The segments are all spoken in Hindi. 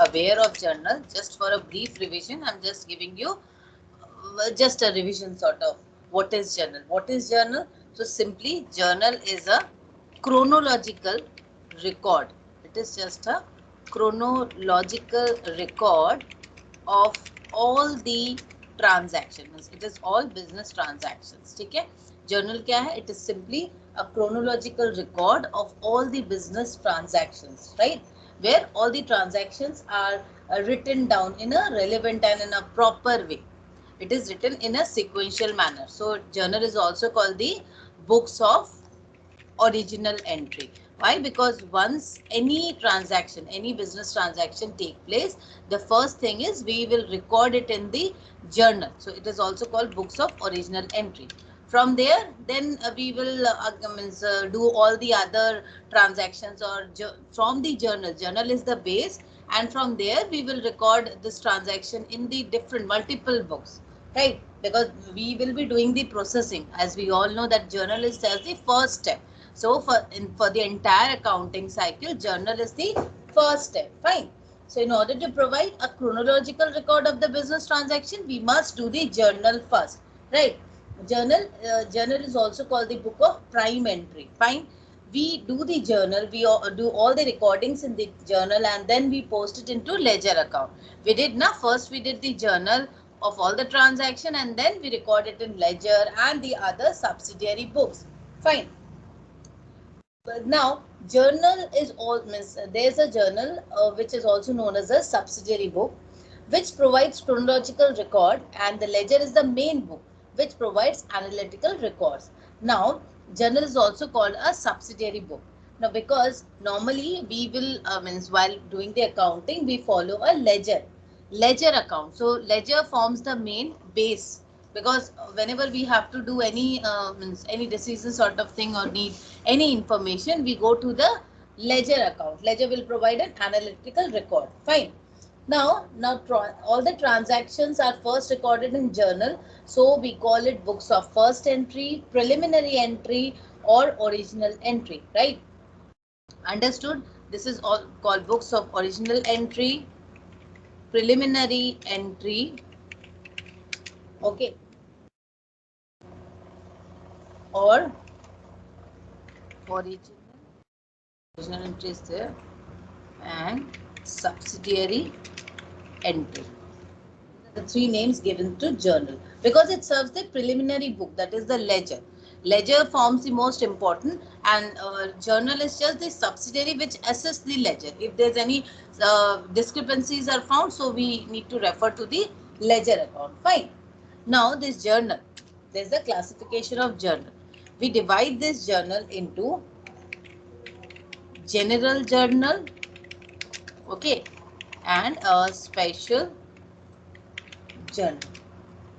aware of journal, just for a brief revision, I'm just giving you just a revision sort of. What is journal? What is journal? So simply, journal is a chronological record. It is just a chronological record of all the transactions. It is all business transactions. ठीक है? Journal क्या है? It is simply a chronological record of all the business transactions, right? Where all the transactions are written down in a relevant and in a proper way. It is written in a sequential manner. So journal is also called the books of original entry. Why? Because once any transaction, any business transaction take place, the first thing is we will record it in the journal. So it is also called books of original entry. From there, then we will do all the other transactions, or from the journal. Journal is the base, and from there we will record this transaction in the different multiple books, right? Because we will be doing the processing. As we all know that journal is just the first step. So for the entire accounting cycle, journal is the first step. Fine. So in order to provide a chronological record of the business transaction, we must do the journal first, right? Journal is also called the book of prime entry. Fine. We do the journal, we do all the recordings in the journal, and then we post it into ledger account. We did now, first we did the journal of all the transaction, and then we record it in ledger and the other subsidiary books. Fine. But now journal is all means there is a journal which is also known as a subsidiary book, which provides chronological record, and the ledger is the main book which provides analytical records. Now journal is also called a subsidiary book. Now because normally we will means while doing the accounting we follow a ledger account. So ledger forms the main base, because whenever we have to do any decision sort of thing or need any information, we go to the ledger account. Ledger will provide an analytical record. Fine. Now all the transactions are first recorded in journal, so we call it books of first entry, preliminary entry, or original entry, right? Understood? This is all called books of original entry, preliminary entry, okay, or original entry is there, and subsidiary entry. The three names given to journal, because it serves the preliminary book, that is the ledger. Ledger forms the most important, and journal is just the subsidiary which assists the ledger. If there's any discrepancies are found, so we need to refer to the ledger account. Fine. Now this journal, there's the classification of journal. We divide this journal into general journal, okay, and a special journal.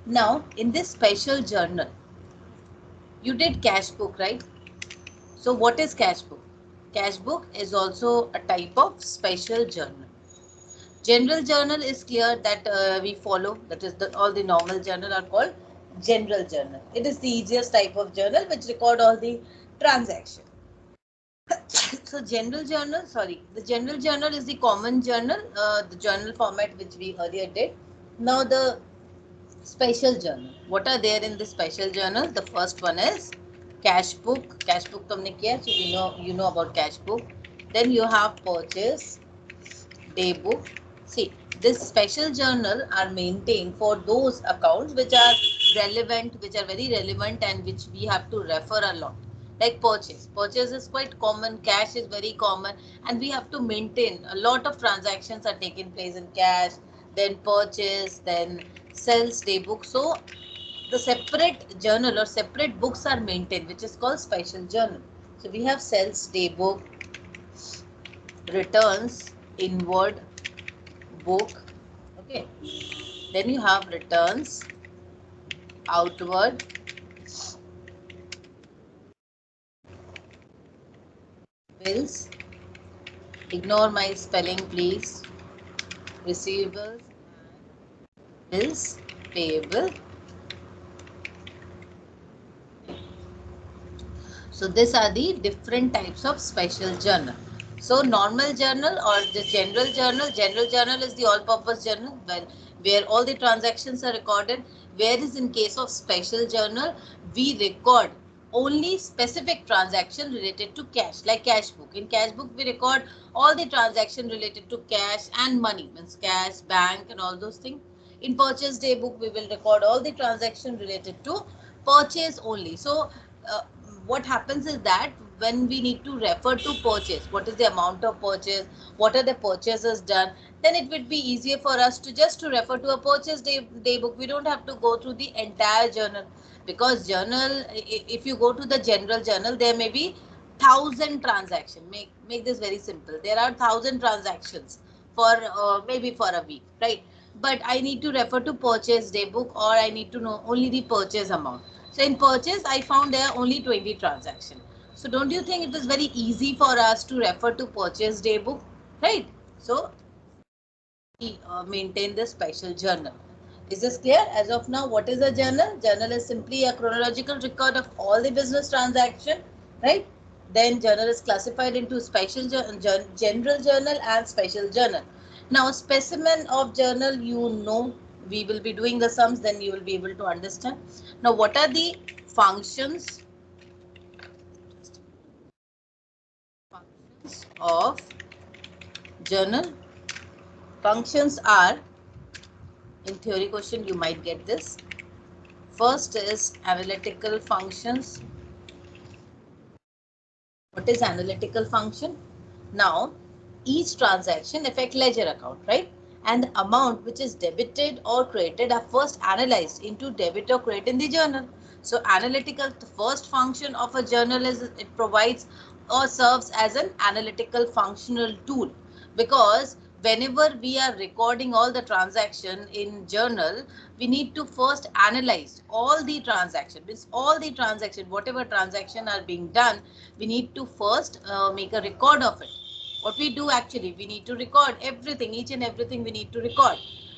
Now in this special journal, you did cash book, right? So what is cash book? Cash book is also a type of special journal. General journal is clear that we follow, that is all the normal journal are called general journal. It is the easiest type of journal which record all the transaction. So the general journal is the common journal, the journal format which we earlier did. Now the special journal, what are there in the special journal? The first one is cash book. Cash book to humne kiya, so we know, you know about cash book. Then you have purchase, day book. See, this special journal are maintained for those accounts which are relevant, which are very relevant, and which we have to refer a lot. Like purchase. Purchase is quite common, cash is very common, and we have to maintain a lot of transactions are taking place in cash, then purchase, then sales day book. So the separate journal or separate books are maintained, which is called special journal. So we have sales day book, returns inward book, okay. Then you have returns outward, bills, ignore my spelling please, receivables, bills payable. So these are the different types of special journal. So normal journal or the general journal. General journal is the all-purpose journal where all the transactions are recorded. Whereas in case of special journal, we record only specific transaction related to cash, like cash book. In cash book, we record all the transaction related to cash and money, means cash, bank, and all those things. In purchase day book, we will record all the transaction related to purchase only. So uh, what happens is that when we need to refer to purchase, what is the amount of purchase, what are the purchases done, then it would be easier for us to just to refer to a purchase day book. We don't have to go through the entire journal, because journal, if you go to the general journal, there may be 1,000 transactions. Make this very simple. There are 1,000 transactions for maybe for a week, right? But I need to refer to purchase day book, or I need to know only the purchase amount. So in purchase, I found there are only 20 transactions. So don't you think it is very easy for us to refer to purchase day book, right? So we maintain the special journal. Is this clear? As of now, what is a journal? Journal is simply a chronological record of all the business transaction, right? Then journal is classified into special general journal and special journal. Now, specimen of journal, you know, we will be doing the sums, then you will be able to understand. Now, what are the functions of journal? Functions are, in theory question, you might get this. First is analytical functions. What is analytical function? Now, each transaction affect ledger account, right? And the amount which is debited or credited are first analyzed into debit or credit in the journal. So, analytical, the first function of a journal is it provides or serves as an analytical functional tool, because whenever we are recording all the transaction in journal, we need to first analyze all the transaction, means all the transaction, whatever transaction are being done, we need to first make a record of it. What we do actually, we need to record everything, each and everything we need to record.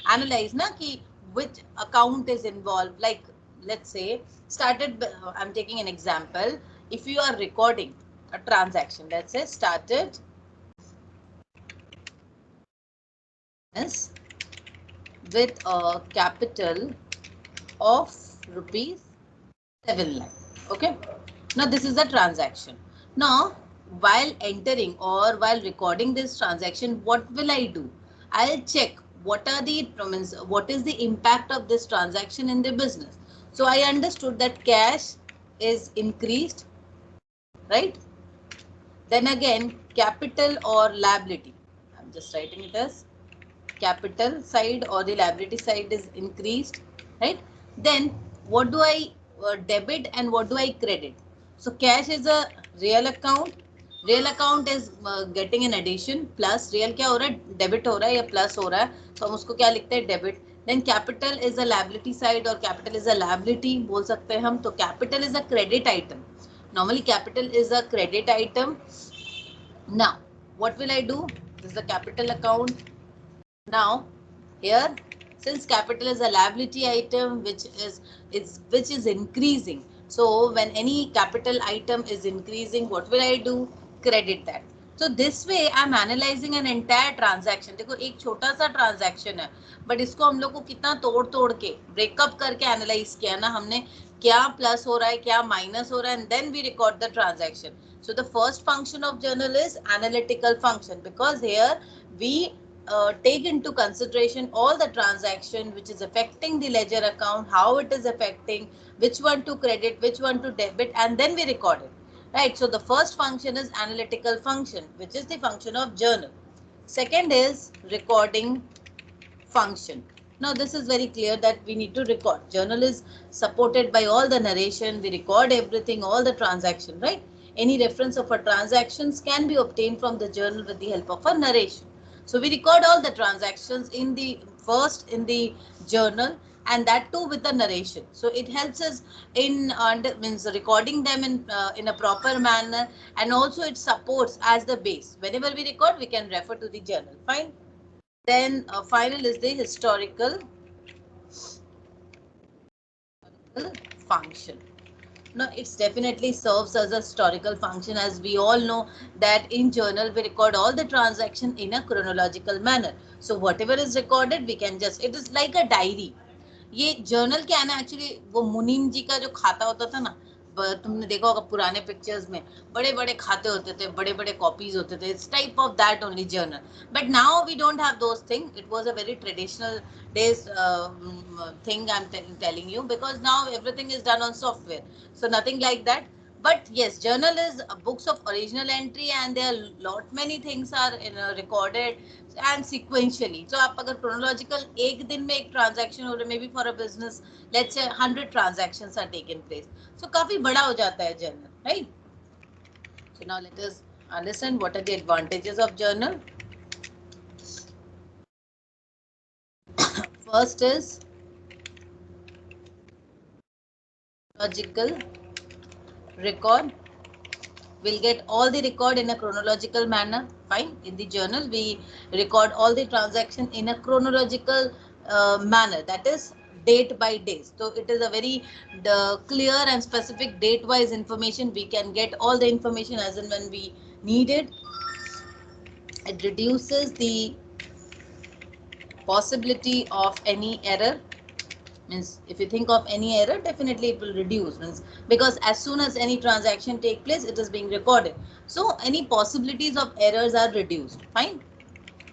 Analyze na ki which account is involved. Like let's say started, I'm taking an example. If you are recording a transaction, let's say started with a capital of rupees 7 lakh. Okay. Now this is the transaction. Now while entering or while recording this transaction, what will I do? I'll check what are the what is the impact of this transaction in the business. So I understood that cash is increased, right? Then again, capital or liability. I'm just writing it as capital side or the liability side is increased, right? Then what do I debit and what do I credit? So cash is a real account. Real account is getting an addition, plus real क्या हो रहा है, debit हो रहा है या plus हो रहा है, तो हम उसको क्या लिखते हैं, debit. Then capital is a liability side or capital is a liability बोल सकते हैं हम. तो capital is a credit item. Normally capital is a credit item. Now what will I do? This is the capital account. Now here, since capital is a liability item which is increasing, so when any capital item is increasing, what will I do? Credit that. So this way I am analyzing an entire transaction. देखो एक छोटा सा transaction है, but इसको हम लोग को कितना तोड़ के breakup करके analyze किया ना हमने, क्या plus हो रहा है, क्या minus हो रहा है, and then we record the transaction. So the first function of journal is analytical function, because here we take into consideration all the transaction which is affecting the ledger account, how it is affecting, which one to credit, which one to debit, and then we record it. Right. So the first function is analytical function, which is the function of journal. Second is recording function. Now this is very clear that we need to record. Journal is supported by all the narration. We record everything, all the transaction, right? Any reference of a transactions can be obtained from the journal with the help of a narration. So we record all the transactions in the first in the journal, and that too with the narration. So it helps us in means recording them in a proper manner, and also it supports as the base. Whenever we record, we can refer to the journal. Fine. Then final is the historical function. No, it's definitely serves as a historical function, as we all know that in journal we record all the transaction in a chronological manner. So whatever is recorded, we can just, it is like a diary. ये जर्नल क्या है ना, एक्चुअली वो मुनीम जी का जो खाता होता था ना, तुमने देखा होगा पुराने पिक्चर्स में, बड़े बड़े खाते होते थे, बड़े बड़े कॉपीज होते थे. It's type of that only journal. But now we don't have those thing. It was a very traditional days thing I'm telling you, because now everything is done on software, so nothing like that. But yes, journal is books of original entry, and there are lot many things are recorded and sequentially. So आप अगर chronological एक दिन में एक transaction हो रहा है, maybe for a business, let's say 100 transactions are taken place, so काफी बड़ा हो जाता है journal, right? So now let us understand what are the advantages of journal. First is chronological record. We'll get all the record in a chronological manner. Fine. In the journal, we record all the transaction in a chronological manner. That is date by date. So it is a very clear and specific date-wise information. We can get all the information as and when we need it. It reduces the possibility of any error. Means if you think of any error, definitely it will reduce, means because as soon as any transaction take place, it is being recorded, so any possibilities of errors are reduced. Fine.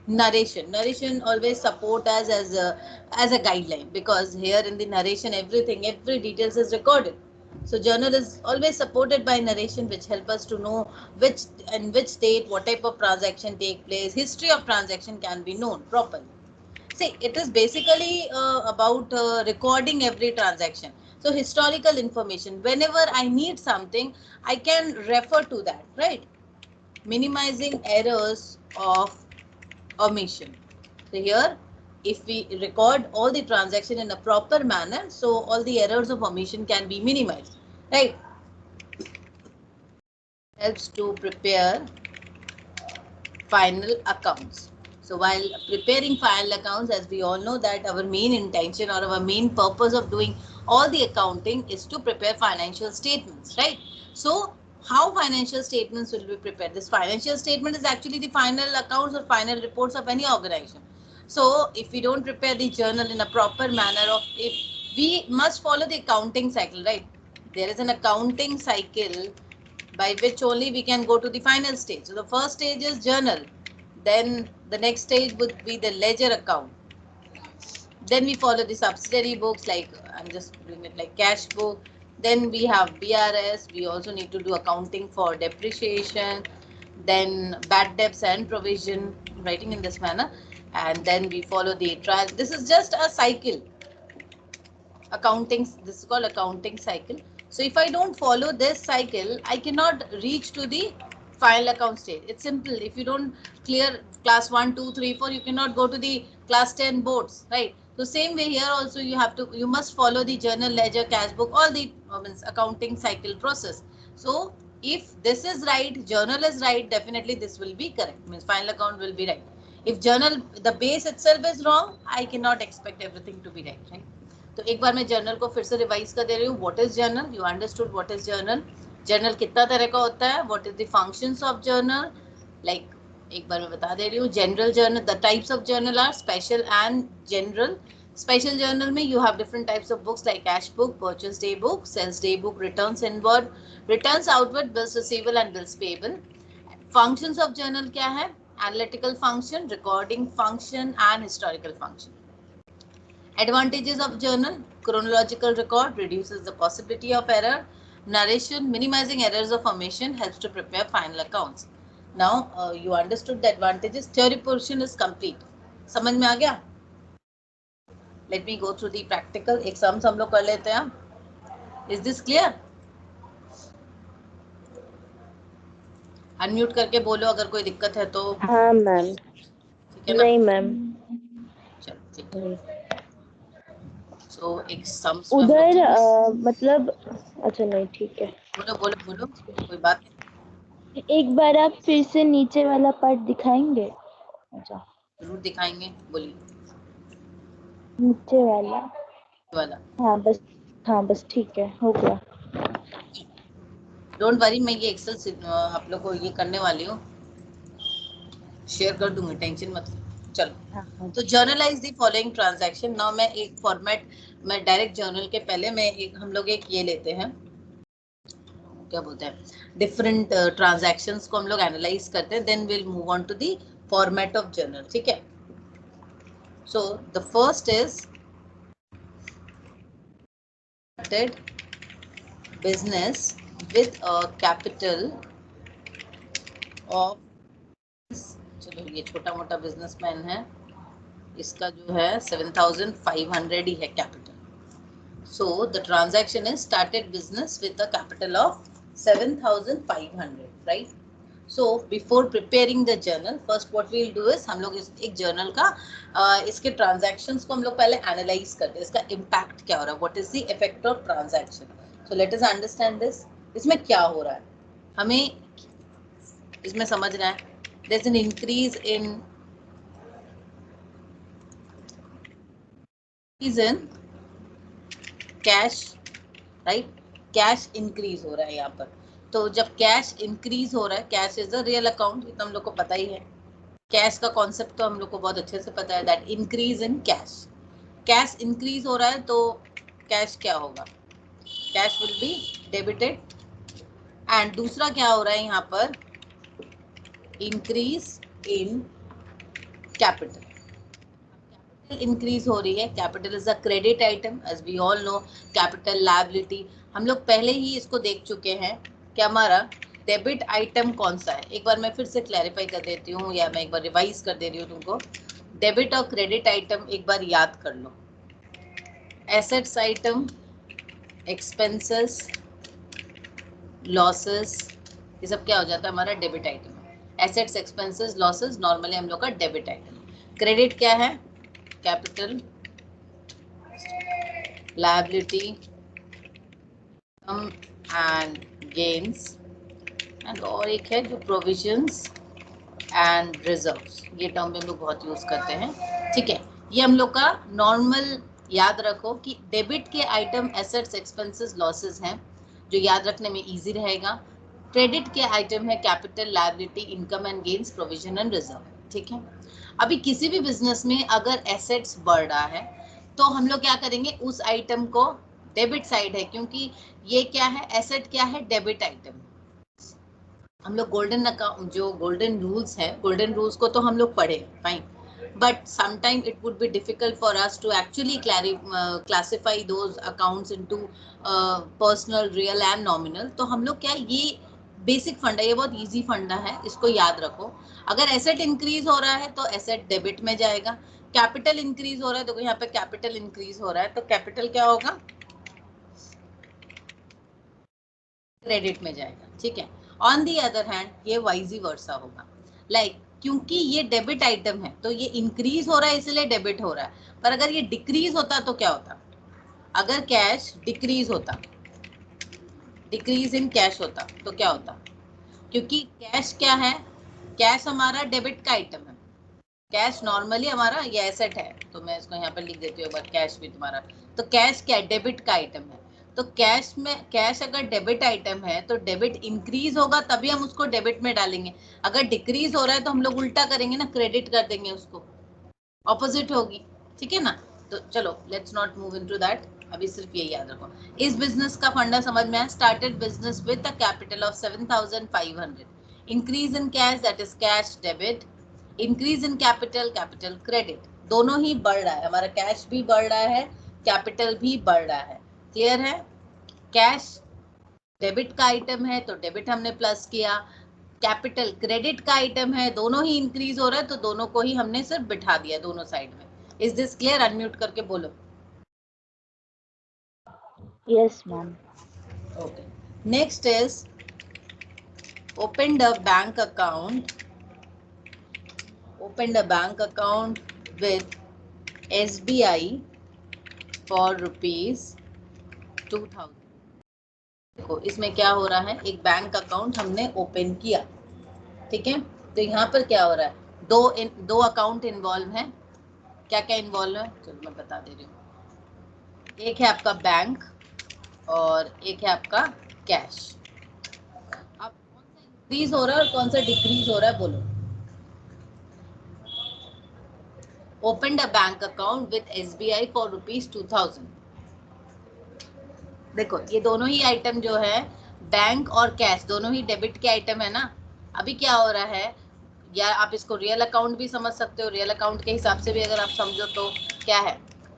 Narration always support us as a guideline, because here in the narration every details is recorded. So journal is always supported by narration, which help us to know which and which date what type of transaction take place. History of transaction can be known properly. See, it is basically about recording every transaction. So historical information, whenever I need something, I can refer to that, right? Minimizing errors of omission. So here, if we record all the transaction in a proper manner, so all the errors of omission can be minimized, right? Helps to prepare final accounts. So while preparing final accounts, as we all know that our main intention or our main purpose of doing all the accounting is to prepare financial statements, right? So how financial statements will be prepared? This financial statement is actually the final accounts or final reports of any organization. So if we don't prepare the journal in a proper manner, of if we must follow the accounting cycle, right? There is an accounting cycle by which only we can go to the final stage. So the first stage is journal. Then the next stage would be the ledger account. Then we follow the subsidiary books, like I'm just doing it like cash book. Then we have BRS. We also need to do accounting for depreciation. Then bad debts and provision, writing in this manner. And then we follow the trial. This is just a cycle. Accounting, this is called accounting cycle. So if I don't follow this cycle, I cannot reach to the final account stage. It's simple. If you don't clear class 1, 2, 3, 4, you cannot go to the class 10 boards, right? So same way here also you must follow the journal, ledger, cash book, all the accounting cycle process. So if this is right, journal is right, definitely this will be correct. Means final account will be right. If journal, the base itself is wrong, I cannot expect everything to be right, right? तो एक बार मैं जर्नल को फिर से रिवाइज कर दे रही हूँ. What is journal? You understood what is journal. Journal कितना तरह का होता है? What is the functions of journal? Like एक बार मैं बता दे रही हूँ. General journal, the types of journal are special and general. Special journal में you have different types of books like cash book, purchase day book, sales day book, returns inward, returns outward, bills receivable and bills payable. Functions of journal क्या है? Analytical function, recording function and historical function. Advantages of journal: chronological record reduces the possibility of error. Narration, minimizing errors of omission, helps to prepare final accounts. Now you understood the advantages. Theory portion is complete. समझ में आ गया? Let me go through the practical. एक sums हम लोग कर लेते हैं. Is this clear? अनम्यूट करके बोलो अगर कोई दिक्कत है तो. हाँ मैम. ठीक है ना? नहीं मैम. चलो ठीक है. So एक sums उधर मतलब अच्छा नहीं ठीक है. बोलो बोलो बोलो, कोई बात नहीं. एक बार आप फिर से नीचे वाला पार्ट दिखाएंगे? अच्छा जरूर दिखाएंगे, बोलिए. नीचे वाला वाला हाँ बस ठीक है, हो गया. डोंट वरी, मैं ये एक्सेल आप लोग को ये करने वाली हूँ, शेयर कर दूंगी, टेंशन मत लो। चलो, तो generalized the following transaction. Now मैं एक फॉर्मेट, मैं डायरेक्ट जर्नल के पहले मैं एक, हम लोग एक ये लेते हैं, क्या बोलते हैं, डिफरेंट ट्रांजैक्शंस को हम लोग एनालाइज करते हैं, then will move on to the format of journal, ठीक है। So the first is business with a capital of, चलो ये छोटा मोटा बिजनेसमैन है, इसका जो है 7,500 ही है capital. So the transaction is started business with a capital of 7,500, right. So before preparing the journal, first what we will do is, हम लोग एक जर्नल का इसके ट्रांजैक्शंस को हम लोग पहले एनालाइज करते हैं, इसका इम्पैक्ट क्या हो रहा है, what is the effect of transaction. So let us understand this, इसमें क्या हो रहा है, हमें इसमें समझना है। There is an increase in cash, right, cash increase हो रहा है यहाँ पर। तो जब कैश इंक्रीज हो रहा है, cash is a real account, ये तो हम लोग को पता ही है, कैश का कॉन्सेप्ट तो हम लोग को बहुत अच्छे से पता है, that increase in cash. Cash increase हो रहा है तो कैश क्या होगा, cash will be debited. And दूसरा क्या हो रहा है यहाँ पर, इंक्रीज इन कैपिटल, इंक्रीज हो रही है। Capital is a credit item, as we all know, capital liability, हम लोग पहले ही इसको देख चुके हैं कि हमारा डेबिट आइटम कौन सा है। एक बार मैं फिर से क्लैरिफाई कर देती हूँ, या मैं एक बार रिवाइज कर दे रही हूँ तुमको। डेबिट और क्रेडिट आइटम एक बार याद कर लो, एसेट्स आइटम, एक्सपेंसेस, लॉसेस, ये सब क्या हो जाता है हमारा debit item. Assets, expenses, losses normally हम लोग का डेबिट आइटम। क्रेडिट क्या है, capital, liability, and gains, and और एक है जो provisions and reserves, ये टर्म हम लोग बहुत यूज करते हैं, ठीक है। ये हम लोग का नॉर्मल याद रखो कि डेबिट के आइटम एसेट्स, एक्सपेंसेस, लॉसेस हैं, जो याद रखने में इजी रहेगा। क्रेडिट के आइटम है capital, liability, income and gains, provision and reserve, ठीक है। अभी किसी भी बिजनेस में अगर एसेट्स बढ़ रहा है तो हम लोग क्या करेंगे, उस आइटम को, डेबिट साइड है क्योंकि ये क्या है, एसेट क्या है, डेबिट आइटम। हम लोग गोल्डन अकाउंट, जो गोल्डन रूल्स हैं, गोल्डन रूल्स को तो हम लोग पढ़े, fine, but sometime it would be difficult for us to actually classify those accounts into personal, real and nominal। तो हम लोग क्या, ये बेसिक फंडा, ये बहुत इजी फंडा है, इसको याद रखो। अगर एसेट इंक्रीज हो रहा है तो एसेट डेबिट में जाएगा, कैपिटल इंक्रीज हो रहा है, देखो यहाँ पे कैपिटल इंक्रीज हो रहा है तो कैपिटल क्या होगा, क्रेडिट में जाएगा, ठीक है। ऑन दी अदर हैंड ये वाइजी वर्सा होगा, लाइक क्योंकि ये डेबिट आइटम है तो ये इंक्रीज हो रहा है इसलिए डेबिट हो रहा है, पर अगर ये डिक्रीज होता तो क्या होता, अगर कैश डिक्रीज होता, डिक्रीज इन कैश होता तो क्या होता, क्योंकि कैश क्या है, कैश हमारा डेबिट का आइटम है, कैश नॉर्मली हमारा ये एसेट है, तो मैं इसको यहाँ पर लिख देती हूँ एक बार, कैश भी तुम्हारा, तो कैश क्या है, डेबिट का आइटम है। तो कैश में, कैश अगर डेबिट आइटम है तो डेबिट इंक्रीज होगा तभी हम उसको डेबिट में डालेंगे, अगर डिक्रीज हो रहा है तो हम लोग उल्टा करेंगे ना, क्रेडिट कर देंगे उसको, ऑपोजिट होगी, ठीक है ना। तो चलो let's not move into that, अभी सिर्फ ये याद रखो। इस बिजनेस का फंडा समझ में आया, started business with a capital of 7,500, increase in cash, that is cash debit, increase in capital, capital credit, दोनों ही बढ़ रहा है, हमारा कैश भी बढ़ रहा है, कैपिटल भी बढ़ रहा है, क्लियर है। कैश डेबिट का आइटम है तो डेबिट हमने प्लस किया, कैपिटल क्रेडिट का आइटम है, दोनों ही इंक्रीज हो रहा है तो दोनों को ही हमने सिर्फ बिठा दिया दोनों साइड में। इज दिस क्लियर, अनम्यूट करके बोलो। Yes ma'am. Okay, next is opened a bank account, opened a bank account with SBI for ₹2,000। देखो इसमें क्या हो रहा है, एक बैंक अकाउंट हमने ओपन किया, ठीक है। तो यहाँ पर क्या हो रहा है, दो अकाउंट इन्वॉल्व हैं, क्या क्या इन्वॉल्व है चलो मैं बता दे रही हूँ। एक है आपका बैंक और एक है आपका कैश, इंक्रीज हो रहा है और कौन सा डिक्रीज हो रहा है बोलो। Open a bank account with SBI for ₹2000। देखो ये दोनों ही आइटम जो है बैंक और कैश दोनों ही डेबिट के आइटम है ना। अभी क्या हो रहा है, या आप इसको रियल अकाउंट भी समझ सकते हो, रियल अकाउंट के हिसाब से भी अगर आप समझो तो क्या है,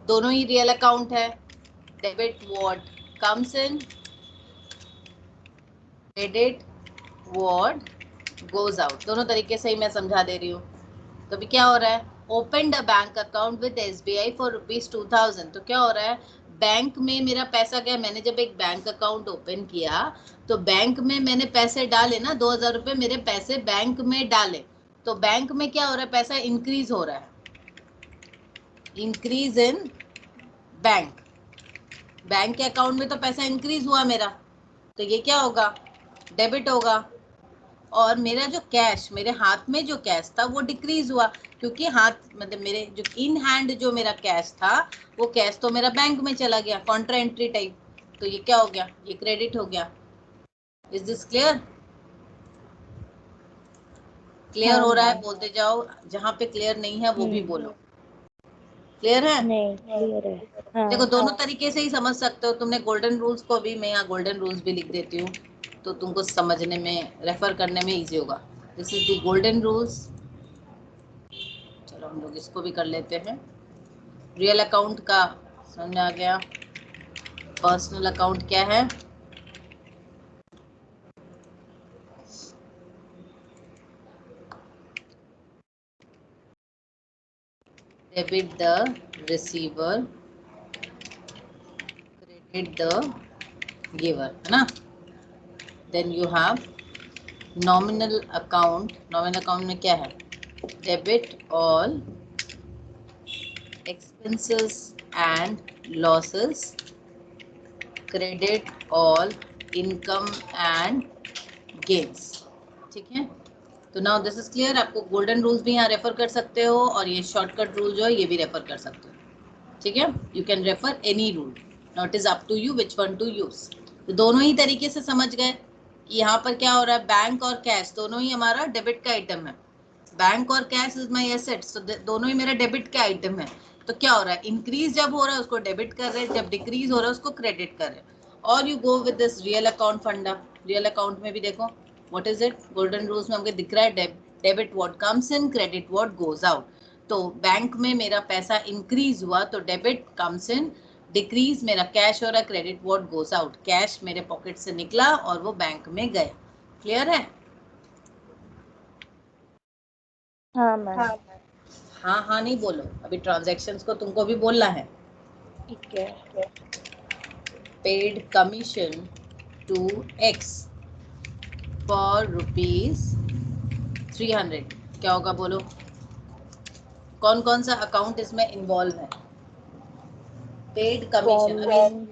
दोनों ही रियल अकाउंट है। Debit what comes in, credit what goes out, दोनों तरीके से ही मैं समझा दे रही हूँ। तो अभी क्या हो रहा है, open the bank account with SBI for ₹2000। तो क्या हो रहा है, बैंक में मेरा पैसा गया, मैंने जब एक बैंक अकाउंट ओपन किया तो बैंक में मैंने पैसे डाले ना, 2000 रुपए मेरे पैसे बैंक में डाले, तो बैंक में क्या हो रहा है, पैसा इंक्रीज हो रहा है, इंक्रीज इन बैंक, बैंक के अकाउंट में तो पैसा इंक्रीज हुआ मेरा, तो ये क्या होगा, डेबिट होगा। और मेरा जो कैश, मेरे हाथ में जो कैश था वो डिक्रीज हुआ, क्योंकि हाथ मतलब मेरे जो इन हैंड जो मेरा कैश था वो कैश तो मेरा बैंक में चला गया, कॉन्ट्रा एंट्री टाइप, तो ये क्या हो गया, ये क्रेडिट हो गया। Is this clear? क्लियर हाँ हो रहा है, मैम। बोलते जाओ, जहाँ पे क्लियर नहीं है वो भी हम्म। बोलो। क्लियर है? नहीं, क्लियर है। देखो हाँ। दोनों तरीके से ही समझ सकते हो तुमने। गोल्डन रूल्स को भी मैं यहाँ गोल्डन रूल्स भी लिख देती हूँ, तो तुमको समझने में, रेफर करने में इजी होगा। This is the golden rules. चलो हम लोग इसको भी कर लेते हैं। रियल अकाउंट का समझ आ गया। पर्सनल अकाउंट क्या है, debit the receiver, credit the giver, है ना। Then you have nominal account. Nominal account में क्या है, debit all expenses and losses, credit all income and gains। ठीक है, तो नाउ दिस इज क्लियर। आपको गोल्डन रूल्स भी यहाँ रेफर कर सकते हो और ये शॉर्टकट रूल जो है ये भी रेफर कर सकते हो। ठीक है, you can refer any rule, now it is up to you which one to use. तो दोनों ही तरीके से समझ गए कि यहाँ पर क्या हो रहा है, बैंक और कैश दोनों ही हमारा डेबिट का आइटम है। बैंक और कैश इज माई एसेट्स, तो दोनों ही मेरे डेबिट के आइटम है। तो क्या हो रहा है, इंक्रीज जब हो रहा है उसको डेबिट कर रहे हैं, जब डिक्रीज हो रहा है उसको क्रेडिट कर रहे हैं। और you go with this real account फंडा। रियल अकाउंट में भी देखो what is it, golden rules में हमको दिख रहा है, debit what comes in, credit what goes out. तो बैंक में मेरा पैसा इंक्रीज हुआ तो डेबिट कम्स इन, डिक्रीज मेरा कैश हो रहा है, credit what goes out, cash मेरे पॉकेट से निकला और वो बैंक में गया। क्लियर है? हाँ मैम। हाँ हाँ नहीं बोलो, अभी ट्रांजैक्शंस को तुमको भी बोलना है। ठीक है। Paid commission to X for ₹300, क्या होगा बोलो। कौन कौन सा अकाउंट इसमें इन्वॉल्व है, पेड कमीशन अभी।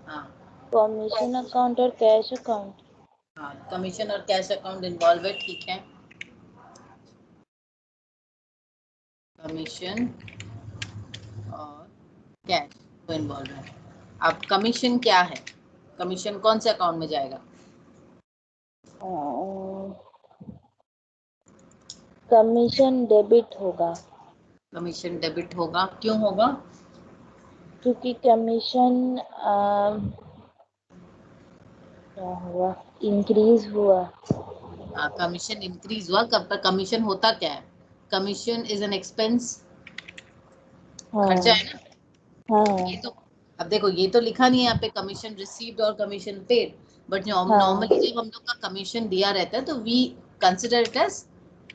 हाँ कमीशन अकाउंट और कैश अकाउंट। हाँ, कमीशन और कैश अकाउंट इन्वॉल्व है, ठीक है। कमीशन और कैश तो इन्वॉल्व है। अब कमीशन क्या है, कमीशन कौन से अकाउंट में जाएगा, कमीशन डेबिट होगा, कमीशन डेबिट होगा, क्यों होगा, क्योंकि कमीशन क्या हुआ, इंक्रीज हुआ। कमीशन इंक्रीज हुआ, कब पर कमीशन होता क्या है, कमीशन इज एन एक्सपेंस, खर्चा हाँ। है ना। हाँ। ये तो, अब देखो ये तो लिखा नहीं है यहाँ पे कमीशन रिसीव्ड और कमीशन पेड, बट हाँ। नॉर्मली जब हम लोग का कमीशन दिया रहता है तो we consider it as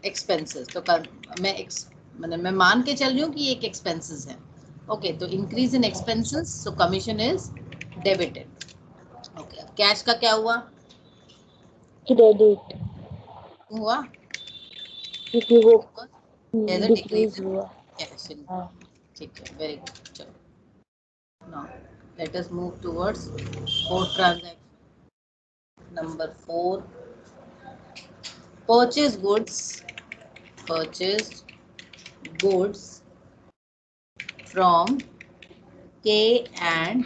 expenses. तो मतलब मैं मान के चल रही हूँ कि एक एक्सपेंसेस है। ओके, तो increase in expenses, so commission is debited. Okay, cash का क्या हुआ, क्रेडिट, हुआ क्योंकि वो because there is a decrease decrease in हुआ। Cash in. हाँ। ठीक है, वेरी गुड। चलो now let us move towards fourth transaction. Number 4, purchase goods, purchased goods from K and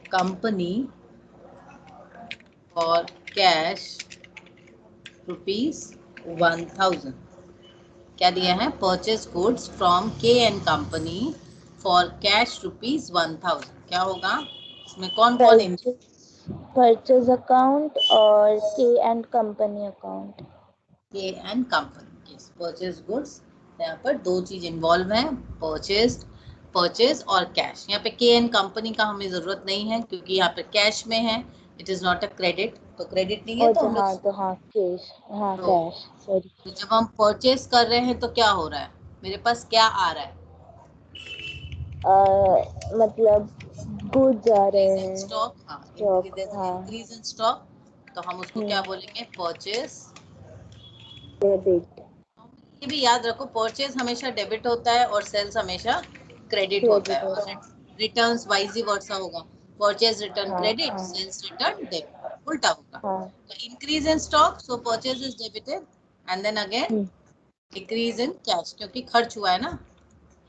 company for cash ₹1000। क्या दिया है? परचेज गुड्स फ्रॉम के एंड कंपनी फॉर कैश ₹1000। क्या होगा इसमें? कौन कौन? परचेज अकाउंट और के एंड कंपनी अकाउंट। के and company. Yes, purchase goods. यहाँ पर दो चीज इन्वॉल्व है, परचेज और कैश। यहाँ पे के एंड कंपनी का हमें जरूरत नहीं है क्योंकि यहाँ पे कैश में है, it is not a credit, तो क्रेडिट नहीं है तो हम लोग तो हाँ कैश, हाँ तो, कैश, सॉरी। तो जब हम परचेज कर रहे हैं तो क्या हो रहा है? मेरे पास क्या आ रहा है? मतलब गुड्स आ रहे इंक्रीज इन हैं, स्टॉक। हाँ, स्टॉक, हाँ। इंक्रीज इन स्टॉक, तो हम उसको क्या बोलेंगे? Purchase debit. ये भी याद रखो, परचेज हमेशा डेबिट होता है और सेल्स हमेशा क्रेडिट होता क्रेडिट है, होता और रिटर्न्स वाइज वर्सा होगा। परचेज रिटर्न है। क्रेडिट, हाँ सेल्स रिटर्न डेबिट, उल्टा होगा। हाँ। तो increase in stock, so purchase is debited, and then again hmm decrease in cash, क्योंकि खर्च हुआ है ना।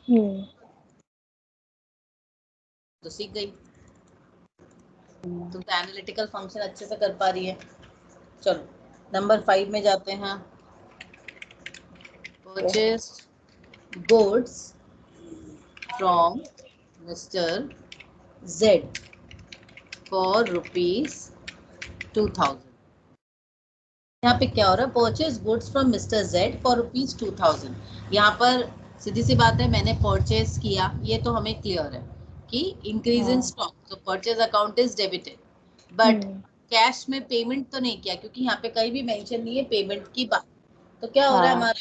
हम्म तो सीख गई तुम, तो एनालिटिकल फंक्शन अच्छे से कर पा रही है। चलो नंबर 5 में जाते हैं। Purchase goods from mister Z for ₹2000। यहाँ पे क्या हो रहा है? Purchase goods from mister Z for ₹2000। यहाँ पर सीधी सी बात है, मैंने परचेज किया, ये तो हमें क्लियर है कि इंक्रीज इन हाँ। स्टॉक, तो purchase account is debited, but cash में पेमेंट तो नहीं किया क्योंकि यहाँ पे कहीं भी मेंशन नहीं है पेमेंट की बात। तो क्या हो रहा है हाँ, हमारा?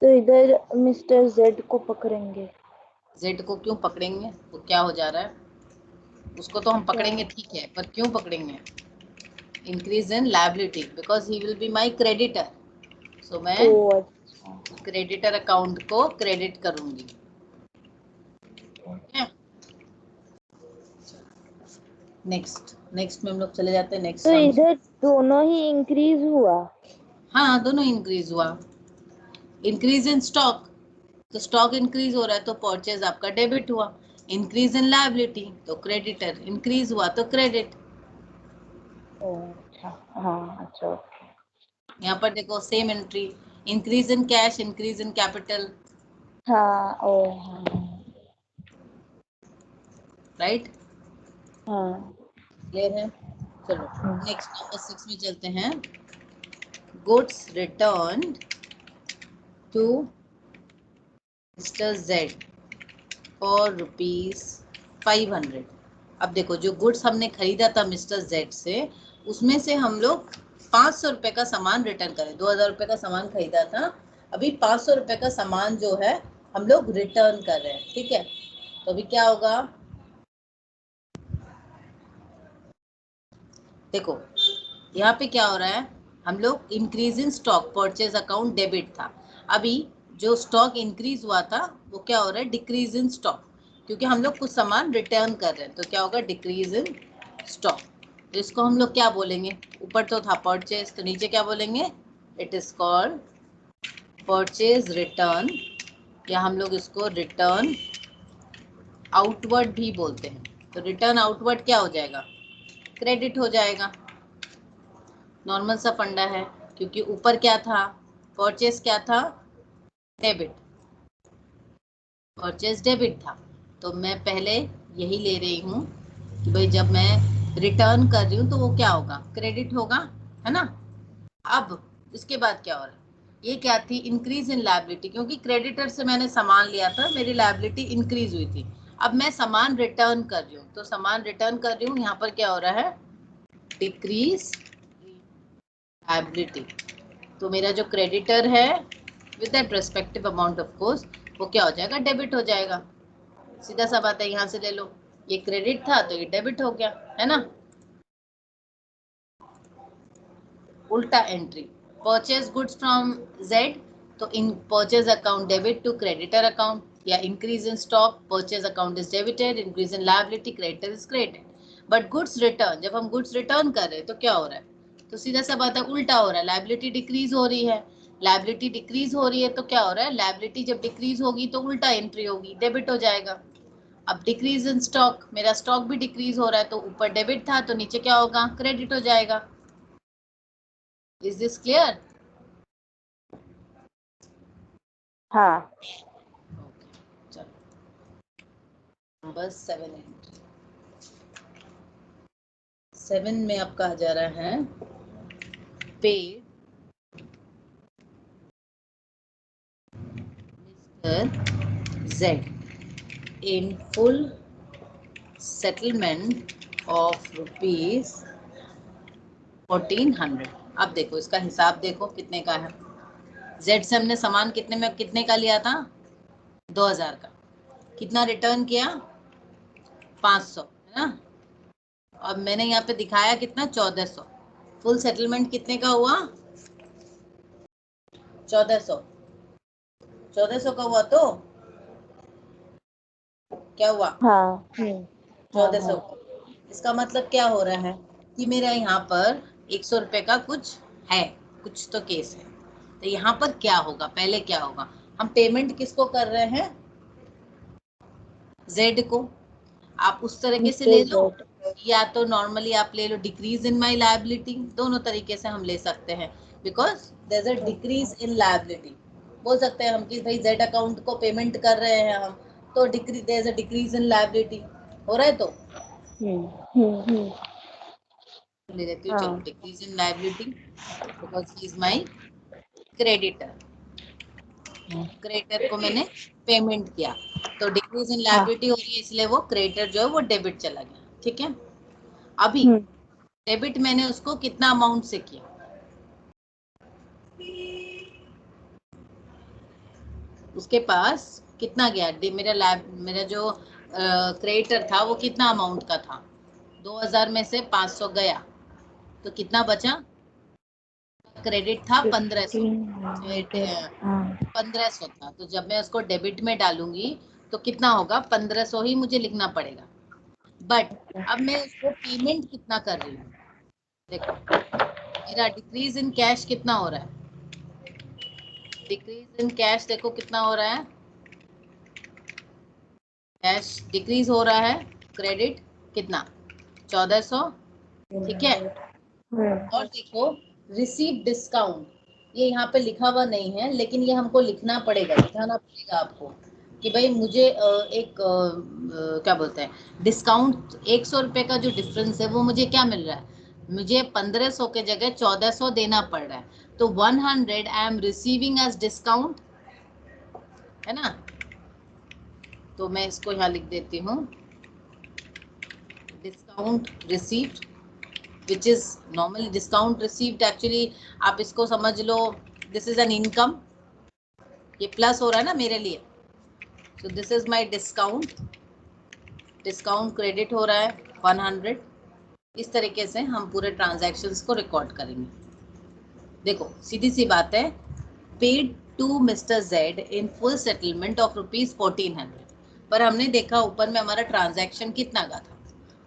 तो इधर मिस्टर जेड को पकड़ेंगे। Z को क्यों पकड़ेंगे? तो क्या हो जा रहा है? उसको तो हम क्या? पकड़ेंगे, ठीक है, पर क्यों पकड़ेंगे? Increase in liability, because he will be my creditor, so मैं ओ अच्छा। क्रेडिटर अकाउंट को क्रेडिट करूंगी। नेक्स्ट नेक्स्ट में हम लोग चले जाते हैं नेक्स्ट तो फंक्शन। इधर दोनों ही इंक्रीज हुआ। हाँ, दोनों इंक्रीज हुआ। इंक्रीज इन स्टॉक, तो स्टॉक इंक्रीज हो रहा है तो परचेज आपका डेबिट हुआ। इंक्रीज इन लायबिलिटी, तो क्रेडिटर इंक्रीज हुआ तो क्रेडिट। ओ अच्छा, हाँ अच्छा। यहाँ पर देखो same entry, increase in cash, increase in capital, हाँ ओ हाँ। राइट? हाँ। क्लियर है? चलो नेक्स्ट नंबर 6 में चलते हैं। Goods return to mister Z for ₹500। अब देखो, जो गुड्स हमने खरीदा था मिस्टर Z से, उसमें से हम लोग 500 रुपए का सामान रिटर्न करें। 2000 रुपए का सामान खरीदा था, अभी 500 रुपए का सामान जो है हम लोग रिटर्न कर रहे हैं, ठीक है? तो अभी क्या होगा? देखो यहाँ पे क्या हो रहा है, हम लोग increase in stock, purchase account debit था, अभी जो स्टॉक इंक्रीज हुआ था वो क्या हो रहा है? डिक्रीज इन स्टॉक, क्योंकि हम लोग कुछ सामान रिटर्न कर रहे हैं, तो क्या होगा? Decrease in stock. तो इसको हम लोग क्या बोलेंगे? ऊपर तो था परचेज, तो नीचे क्या बोलेंगे? It is called purchase return, या हम लोग इसको रिटर्न आउटवर्ड भी बोलते हैं। तो रिटर्न आउटवर्ड क्या हो जाएगा? क्रेडिट हो जाएगा। नॉर्मल सा फंडा है, क्योंकि ऊपर क्या था? परचेज क्या था? डेबिट, परचेज डेबिट था, तो मैं पहले यही ले रही हूँ कि भाई जब मैं रिटर्न कर रही हूँ तो वो क्या होगा? क्रेडिट होगा, है ना? अब इसके बाद क्या हो रहा है? ये क्या थी? इंक्रीज इन लायबिलिटी, क्योंकि क्रेडिटर से मैंने सामान लिया था, मेरी लायबिलिटी इंक्रीज हुई थी। अब मैं सामान रिटर्न कर रही हूँ, तो सामान रिटर्न कर रही हूँ, यहाँ पर क्या हो रहा है? Decrease liability. तो मेरा जो क्रेडिटर है with that respective amount of course, वो क्या हो जाएगा? डेबिट हो जाएगा। सीधा सा बात है, यहाँ से ले लो, ये क्रेडिट था तो ये डेबिट हो गया, है ना? उल्टा entry, purchase goods from Z, तो in purchase account debit to creditor account, या increase in stock, purchase account is debited, increase in liability, creditor is credited. But goods return, जब हम गुड्स रिटर्न कर रहे हैं तो क्या हो रहा है? तो सीधा सा बात है, उल्टा हो रहा है, लायबिलिटी डिक्रीज हो रही है। लायबिलिटी डिक्रीज हो रही है तो क्या हो रहा है? लायबिलिटी जब डिक्रीज होगी तो उल्टा एंट्री होगी, डेबिट हो जाएगा। अब डिक्रीज इन स्टॉक, मेरा स्टॉक भी डिक्रीज हो रहा है, तो ऊपर डेबिट था तो नीचे क्या होगा? क्रेडिट हो जाएगा। Is this clear? हाँ। चलो नंबर 7 में आपका आ जा रहा है paid mister Z in full settlement of rupees 1400। अब देखो इसका हिसाब देखो कितने का है। जेड से हमने सामान कितने का लिया था? 2000 का। कितना रिटर्न किया? 500, है ना? अब मैंने यहाँ पे दिखाया कितना? 1400। फुल सेटलमेंट कितने का हुआ? 1400। 1400 का हुआ तो क्या हुआ? हाँ। हाँ 1400 हाँ। का। इसका मतलब क्या हो रहा है कि मेरा यहाँ पर 100 रुपए का कुछ है, कुछ तो केस है। तो यहाँ पर क्या होगा? पहले क्या होगा? हम पेमेंट किसको कर रहे हैं? जेड को। आप उस तरीके से ले मिस्टर लो, जेड। या तो नॉर्मली आप ले लो डिक्रीज इन माई लायबिलिटी। दोनों तरीके से हम ले सकते हैं, because there is a decrease in liability. बोल सकते हैं हम कि भाई जेड अकाउंट को पेमेंट कर रहे हैं हम, तो decrease, there is a decrease in liability हो रहा है। तो हम्म। ले लेती हूँ, चलो हाँ decrease in liability because he is my creditor. Creditor को मैंने पेमेंट किया, तो डिक्रीज इन हाँ। लायबिलिटी हो रही है, इसलिए वो क्रेडिटर जो है वो डेबिट चला गया। ठीक है। अभी हम्म। डेबिट मैंने उसको कितना अमाउंट से किया? उसके पास कितना गया? मेरा जो क्रेडिटर था वो कितना अमाउंट का था? 2000 में से 500 गया, तो कितना बचा? क्रेडिट था 1500। 1500। हाँ। 1500 था, तो जब मैं उसको डेबिट में डालूंगी तो कितना होगा? 1500 ही मुझे लिखना पड़ेगा। बट अब मैं उसको पेमेंट कितना कर रही हूँ? देखो मेरा डिक्रीज इन कैश कितना हो रहा है? डिक्रीज इन कैश देखो कितना हो रहा है? कैश डिक्रीज हो रहा है, क्रेडिट कितना? 1400। ठीक है। और देखो रिसीव डिस्काउंट, ये यहाँ पे लिखा हुआ नहीं है, लेकिन ये हमको लिखना पड़ेगा, दिखाना पड़ेगा आपको कि भाई मुझे क्या बोलते हैं, डिस्काउंट 100 रुपए का जो डिफरेंस है वो मुझे क्या मिल रहा है? मुझे 1500 के जगह 1400 देना पड़ रहा है, तो 100 I am receiving as discount, है ना? तो मैं इसको यहाँ लिख देती हूँ, discount received, which is normally discount received actually आप इसको समझ लो, this is an income, ये प्लस हो रहा है ना मेरे लिए, so this is my discount, discount credit हो रहा है 100। इस तरीके से हम पूरे ट्रांजैक्शंस को रिकॉर्ड करेंगे। देखो सीधी सी बात है, paid to mister Z in full settlement of ₹1400, पर हमने देखा ऊपर में हमारा ट्रांजैक्शन कितना का था?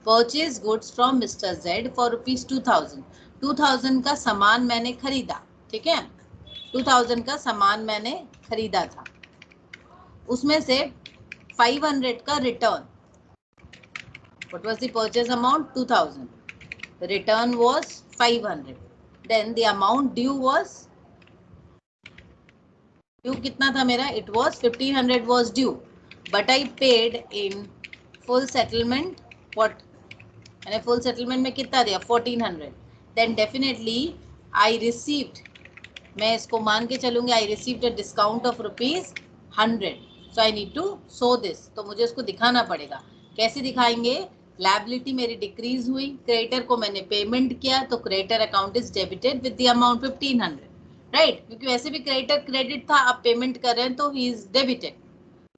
Purchase goods from mister Z for ₹2000। 2000 का सामान मैंने खरीदा, ठीक है, 2000 का सामान मैंने खरीदा था, उसमें से 500 का return. What was the purchase amount? 2000, return was 500, then the amount due was, due कितना था मेरा? It was 1500 was due, but I paid in full settlement what, मैंने फुल सेटलमेंट में कितना दिया? 1400, देन डेफिनेटली आई रिसीव्ड, मैं इसको मान के चलूंगी, I received a discount of ₹100, so I need to show this. तो मुझे इसको दिखाना पड़ेगा। कैसे दिखाएंगे? लायबिलिटी मेरी डिक्रीज हुई, क्रेडिटर को मैंने पेमेंट किया, तो creditor account is debited with the amount 1500, right? क्योंकि वैसे भी क्रेडिटर क्रेडिट था, आप पेमेंट कर रहे हैं तो ही इज डेबिटेड।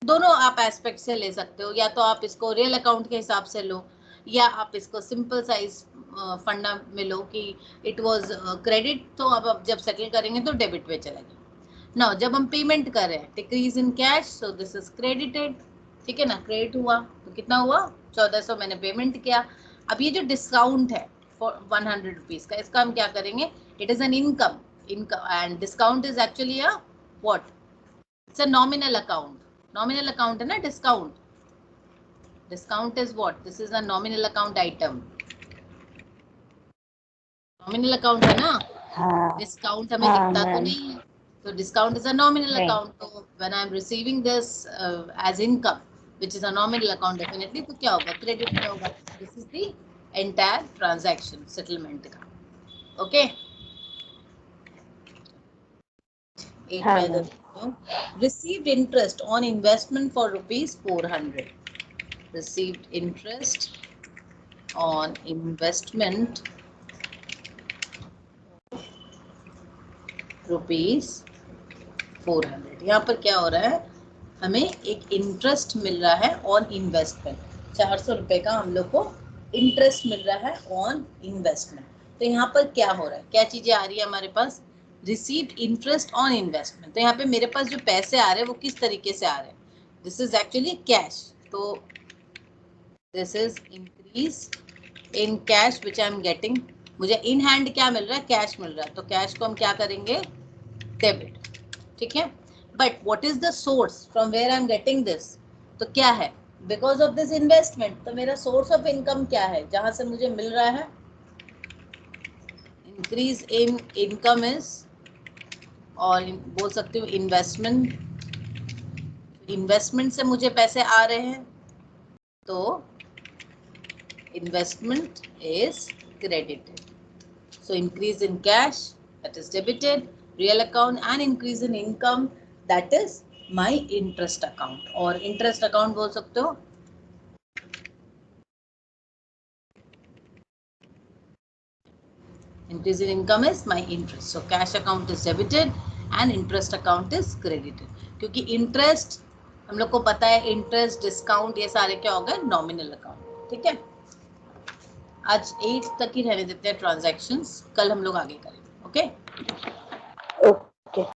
दोनों आप एस्पेक्ट से ले सकते हो, या तो आप इसको रियल अकाउंट के हिसाब से लो, या आप इसको सिंपल साइज फंडा में लो कि इट वाज क्रेडिट, तो अब जब सेटल करेंगे तो डेबिट पे चलेगा। नाउ जब हम पेमेंट कर रहे हैं, decrease in cash, so this is credited, ठीक है ना? क्रेडिट हुआ तो कितना हुआ? 1400 मैंने पेमेंट किया। अब ये जो डिस्काउंट है फॉर 100 रुपीज का, इसका हम क्या करेंगे? It is an income, income and discount is actually a what? It's a nominal account. Nominal account है ना discount, discount is what? This is a nominal account item, nominal account है ना? हाँ डिस्काउंट हमें हाँ दिखता तो मैम। नहीं है, तो डिस्काउंट इज अ नॉमिनल नहीं। अकाउंट, तो when I am receiving this as income which is a nominal account, definitely तो क्या होगा, क्रेडिट में होगा। This is the entire transaction settlement का। ओके, एक हाँ मैं इधर मैम। देखती हूँ, received interest on investment for ₹400, received interest on investment ₹400। यहाँ पर क्या हो रहा है, हमें एक इंटरेस्ट मिल रहा है ऑन इन्वेस्टमेंट, 400 रुपए का हम लोग को इंटरेस्ट मिल रहा है ऑन इन्वेस्टमेंट। तो यहाँ पर क्या हो रहा है, क्या चीजें आ रही है हमारे पास, रिसीव्ड इंटरेस्ट ऑन इन्वेस्टमेंट। तो यहाँ पे मेरे पास जो पैसे आ रहे हैं वो किस तरीके से आ रहे हैं, दिस इज एक्चुअली कैश, तो this is increase in cash which I am getting. मुझे इन हैंड क्या मिल रहा है, कैश मिल रहा है, तो कैश को हम क्या करेंगे, डेबिट, ठीक है। But what is the source from where I am getting this, तो क्या है, बिकॉज ऑफ दिस इन्वेस्टमेंट। तो मेरा सोर्स ऑफ इनकम क्या है, जहां से मुझे मिल रहा है, इंक्रीज इन इनकम इज, और बोल सकती हूँ इन्वेस्टमेंट, इन्वेस्टमेंट से मुझे पैसे आ रहे हैं, तो investment is credited. So increase in cash, that is debited, real account, and increase in income, that is my interest account, और interest account बोल सकते हो, increase in income is my interest, so cash account is debited and interest account is credited। क्योंकि interest हम लोग को पता है, इंटरेस्ट डिस्काउंट ये सारे क्या हो गए, नॉमिनल अकाउंट, ठीक है। आज 8 तक ही रहने देते हैं ट्रांजैक्शंस, कल हम लोग आगे करेंगे। ओके।